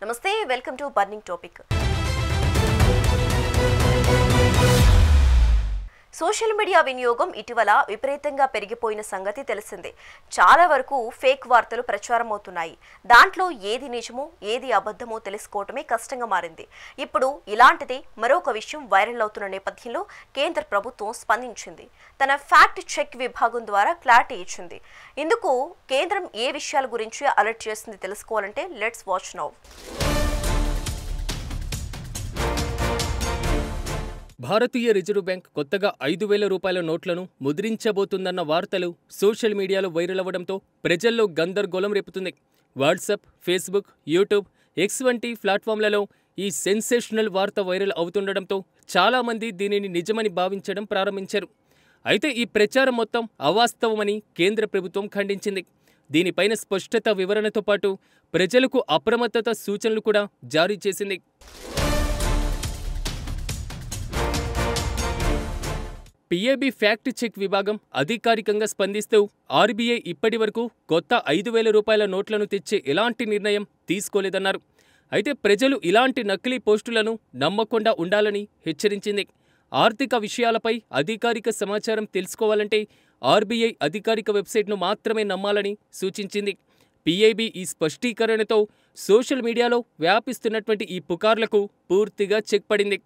నమస్తే welcome to burning topic. Social media వినియోగం ఇటీవల విపరీతంగా పెరిగిపోయిన సంగతి తెలిసిందే. చాలా వరకు ఫేక్ వార్తలు ప్రచారం అవుతున్నాయి. దాంట్లో ఏది నిజమో ఏది అబద్ధమో తెలుసుకోవటమే కష్టంగా మారింది. ఇప్పుడు ఇలాంటిదే మరొక విషయం వైరల్ అవుతున్న నేపథ్యంలో కేంద్ర ప్రభుత్వం స్పందించింది. తన ఫ్యాక్ట్ చెక్ విభాగం ద్వారా క్లారిటీ ఇచ్చింది. ఇందుకు కేంద్రం ఏ విషయాల గురించి అలర్ట్ చేసింది తెలుసుకోవాలంటే let's watch now. Bharatiya reserve bank కొత్తగా 5,000 రూపాయల నోట్లను ముద్రించబోతుందన్న వార్తలు సోషల్ మీడియాలో వైరల్ అవ్వడంతో ప్రజల్లో గందరగోళం రేపుతుంది. వాట్సాప్, ఫేస్బుక్, యూట్యూబ్, ఎక్స్ వంటి ప్లాట్ఫామ్లలో ఈ సెన్సేషనల్ వార్త వైరల్ అవుతుండటంతో చాలామంది దీనిని నిజమని భావించడం ప్రారంభించారు. అయితే ఈ ప్రచారం మొత్తం అవాస్తవమని కేంద్ర ప్రభుత్వం ఖండించింది. దీనిపైన స్పష్టత వివరణతో పాటు ప్రజలకు అప్రమత్తత సూచనలు కూడా జారీ చేసింది. పిఏబి ఫ్యాక్ట్ చెక్ విభాగం అధికారికంగా స్పందిస్తూ ఆర్బీఐ ఇప్పటి వరకు కొత్త 5,000 రూపాయల నోట్లను తెచ్చే ఎలాంటి నిర్ణయం తీసుకోలేదన్నారు. అయితే ప్రజలు ఇలాంటి నకిలీ పోస్టులను నమ్మకుండా ఉండాలని హెచ్చరించింది. ఆర్థిక విషయాలపై అధికారిక సమాచారం తెలుసుకోవాలంటే ఆర్బీఐ అధికారిక వెబ్సైట్ను మాత్రమే నమ్మాలని సూచించింది. పిఐబి ఈ స్పష్టీకరణతో సోషల్ మీడియాలో వ్యాపిస్తున్నటువంటి ఈ పుకార్లకు పూర్తిగా చెక్ పడింది.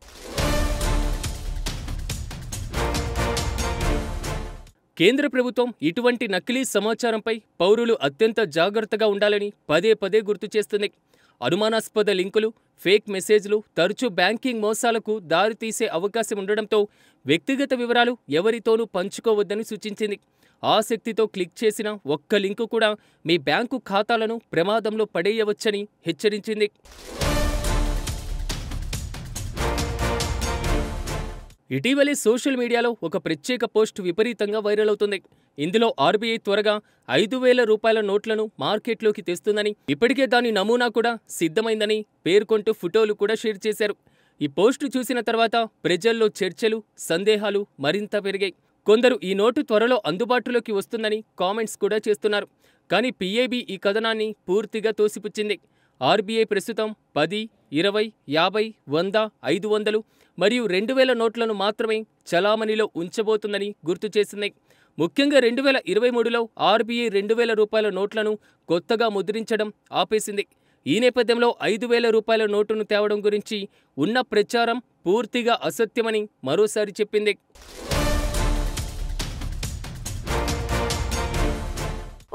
కేంద్ర ప్రభుత్వం ఇటువంటి నకిలీ సమాచారంపై పౌరులు అత్యంత జాగ్రత్తగా ఉండాలని పదే పదే గుర్తు చేస్తుంది. అనుమానాస్పద లింకులు, ఫేక్ మెసేజ్లు తరచూ బ్యాంకింగ్ మోసాలకు దారితీసే అవకాశం ఉండడంతో వ్యక్తిగత వివరాలు ఎవరితోనూ పంచుకోవద్దని సూచించింది. ఆసక్తితో క్లిక్ చేసిన ఒక్క లింకు కూడా మీ బ్యాంకు ఖాతాలను ప్రమాదంలో పడేయవచ్చని హెచ్చరించింది. ఇటీవలే సోషల్ మీడియాలో ఒక ప్రత్యేక పోస్ట్ విపరీతంగా వైరల్ అవుతుంది. ఇందులో ఆర్బీఐ త్వరగా 5,000 రూపాయల నోట్లను మార్కెట్లోకి తెస్తుందని, ఇప్పటికే దాని నమూనా కూడా సిద్ధమైందని పేర్కొంటూ ఫోటోలు కూడా షేర్ చేశారు. ఈ పోస్టు చూసిన తర్వాత ప్రజల్లో చర్చలు, సందేహాలు మరింత పెరిగాయి. కొందరు ఈ నోటు త్వరలో అందుబాటులోకి వస్తుందని కామెంట్స్ కూడా చేస్తున్నారు. కానీ పిఐబి ఈ కథనాన్ని పూర్తిగా తోసిపుచ్చింది. ఆర్బీఐ ప్రస్తుతం 10, 20, 50, 100, 500 మరియు 2,000 నోట్లను మాత్రమే చలామణిలో ఉంచబోతుందని గుర్తు చేసింది. ముఖ్యంగా 2023లో ఆర్బీఐ 2,000 రూపాయల నోట్లను కొత్తగా ముద్రించడం ఆపేసింది. ఈ నేపథ్యంలో 5,000 రూపాయల నోటును తేవడం గురించి ఉన్న ప్రచారం పూర్తిగా అసత్యమని మరోసారి చెప్పింది.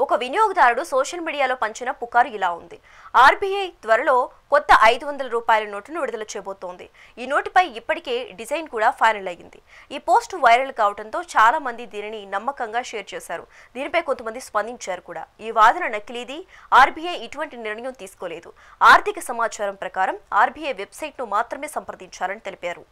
ఒక వినియోగదారుడు సోషల్ మీడియాలో పంచిన పుకారు ఇలా ఉంది. ఆర్బీఐ త్వరలో కొత్త 500 రూపాయల నోటును విడుదల చేయబోతోంది. ఈ నోటుపై ఇప్పటికే డిజైన్ కూడా ఫైనల్ అయ్యింది. ఈ పోస్ట్ వైరల్ కావడంతో చాలా మంది దీనిని నమ్మకంగా షేర్ చేశారు. దీనిపై కొంతమంది స్పందించారు కూడా. ఈ వాదన నకిలీది. ఆర్బీఐ ఇటువంటి నిర్ణయం తీసుకోలేదు. ఆర్థిక సమాచారం ప్రకారం ఆర్బీఐ వెబ్సైట్ను మాత్రమే సంప్రదించాలని తెలిపారు.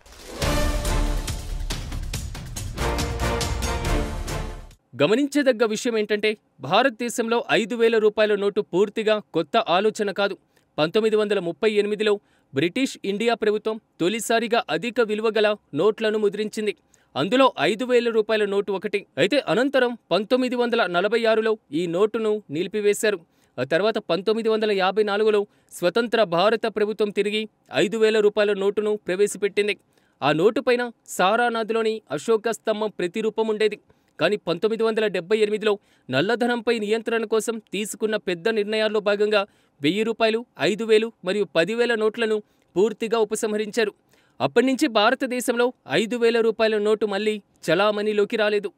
గమనించదగ్గ విషయం ఏంటంటే భారతదేశంలో 5,000 రూపాయల నోటు పూర్తిగా కొత్త ఆలోచన కాదు. 1938లో బ్రిటిష్ ఇండియా ప్రభుత్వం తొలిసారిగా అధిక విలువగల నోట్లను ముద్రించింది. అందులో 5,000 రూపాయల నోటు ఒకటి. అయితే అనంతరం 1946లో ఈ నోటును నిలిపివేశారు. ఆ తర్వాత 1954లో స్వతంత్ర భారత ప్రభుత్వం తిరిగి 5,000 రూపాయల నోటును ప్రవేశపెట్టింది. ఆ నోటుపైన సారానాథ్లోని అశోక స్తంభం ప్రతిరూపం ఉండేది. కానీ 1978లో నల్లధనంపై నియంత్రణ కోసం తీసుకున్న పెద్ద నిర్ణయాల్లో భాగంగా 1,000 రూపాయలు, 5,000 మరియు 10,000 నోట్లను పూర్తిగా ఉపసంహరించారు. అప్పటి నుంచి భారతదేశంలో 5,000 రూపాయల నోటు మళ్లీ చలామణిలోకి రాలేదు.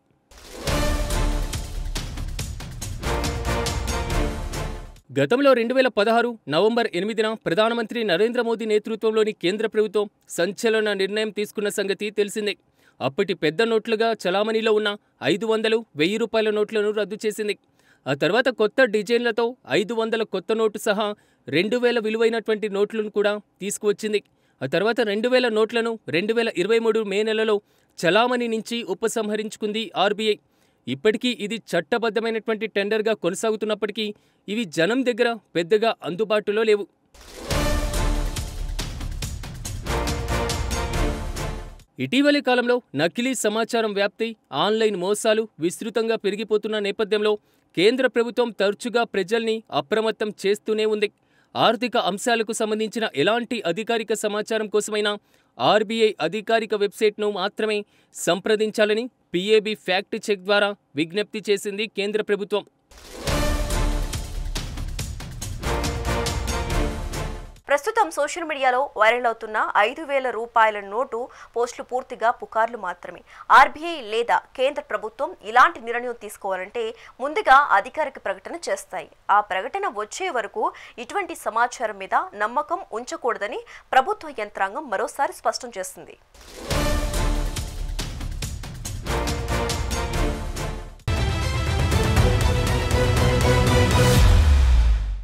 గతంలో 2016 నవంబర్ 8న ప్రధానమంత్రి నరేంద్ర మోదీ నేతృత్వంలోని కేంద్ర ప్రభుత్వం సంచలన నిర్ణయం తీసుకున్న సంగతి తెలిసిందే. అప్పటి పెద్ద నోట్లుగా చలామణిలో ఉన్న 500, 1,000 రూపాయల నోట్లను రద్దు చేసింది. ఆ తర్వాత కొత్త డిజైన్లతో 500 కొత్త నోటు సహా 2,000 విలువైనటువంటి నోట్లను కూడా తీసుకువచ్చింది. ఆ తర్వాత 2,000 నోట్లను 2023 మే నెలలో చలామణి నుంచి ఉపసంహరించుకుంది ఆర్బీఐ. ఇప్పటికీ ఇది చట్టబద్ధమైనటువంటి టెండర్గా కొనసాగుతున్నప్పటికీ ఇవి జనం దగ్గర పెద్దగా అందుబాటులో లేవు. ఇటీవలి కాలంలో నకిలీ సమాచారం వ్యాప్తి, ఆన్లైన్ మోసాలు విస్తృతంగా పెరిగిపోతున్న నేపథ్యంలో కేంద్ర ప్రభుత్వం తరచుగా ప్రజల్ని అప్రమత్తం చేస్తూనే ఉంది. ఆర్థిక అంశాలకు సంబంధించిన ఎలాంటి అధికారిక సమాచారం కోసమైనా ఆర్బీఐ అధికారిక వెబ్సైట్ను మాత్రమే సంప్రదించాలని పీఏబీ ఫ్యాక్ట్ చెక్ ద్వారా విజ్ఞప్తి చేసింది కేంద్ర ప్రభుత్వం. ప్రస్తుతం సోషల్ మీడియాలో వైరల్ అవుతున్న 5,000 రూపాయల నోటు పోస్టులు పూర్తిగా పుకార్లు మాత్రమే. ఆర్బీఐ లేదా కేంద్ర ప్రభుత్వం ఇలాంటి నిర్ణయం తీసుకోవాలంటే ముందుగా అధికారిక ప్రకటన చేస్తాయి. ఆ ప్రకటన వచ్చే వరకు ఇటువంటి సమాచారం మీద నమ్మకం ఉంచకూడదని ప్రభుత్వ యంత్రాంగం మరోసారి స్పష్టం చేసింది.